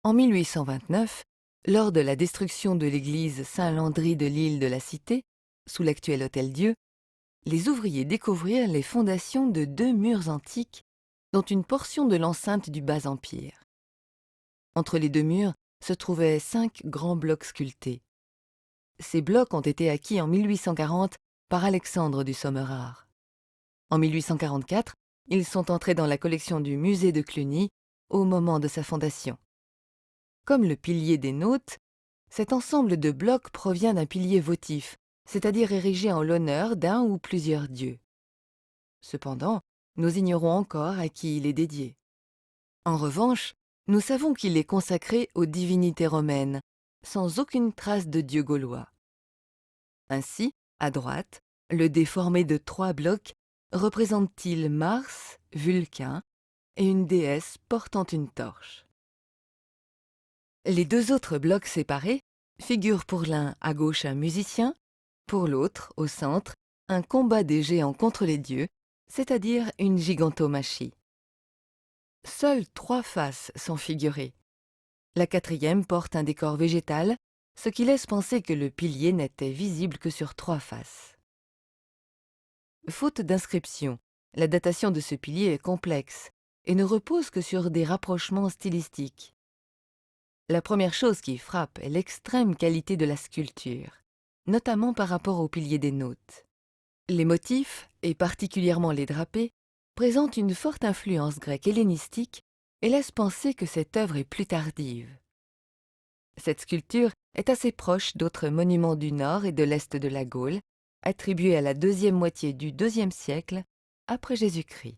En 1829, lors de la destruction de l'église Saint-Landry de l'île de la Cité, sous l'actuel Hôtel-Dieu, les ouvriers découvrirent les fondations de 2 murs antiques, dont une portion de l'enceinte du Bas-Empire. Entre les 2 murs se trouvaient 5 grands blocs sculptés. Ces blocs ont été acquis en 1840 par Alexandre du Sommerard. En 1844, ils sont entrés dans la collection du musée de Cluny au moment de sa fondation. Comme le pilier des Nautes, cet ensemble de blocs provient d'un pilier votif, c'est-à-dire érigé en l'honneur d'un ou plusieurs dieux. Cependant, nous ignorons encore à qui il est dédié. En revanche, nous savons qu'il est consacré aux divinités romaines, sans aucune trace de dieu gaulois. Ainsi, à droite, le dé formé de 3 blocs représente-t-il Mars, Vulcain et une déesse portant une torche. Les 2 autres blocs séparés figurent pour l'un à gauche un musicien, pour l'autre, au centre, un combat des géants contre les dieux, c'est-à-dire une gigantomachie. Seules 3 faces sont figurées. La 4e porte un décor végétal, ce qui laisse penser que le pilier n'était visible que sur 3 faces. Faute d'inscription, la datation de ce pilier est complexe et ne repose que sur des rapprochements stylistiques. La première chose qui frappe est l'extrême qualité de la sculpture, notamment par rapport au pilier des Nautes. Les motifs, et particulièrement les drapés, présentent une forte influence grecque hellénistique et laissent penser que cette œuvre est plus tardive. Cette sculpture est assez proche d'autres monuments du nord et de l'est de la Gaule, attribués à la 2e moitié du IIe siècle après Jésus-Christ.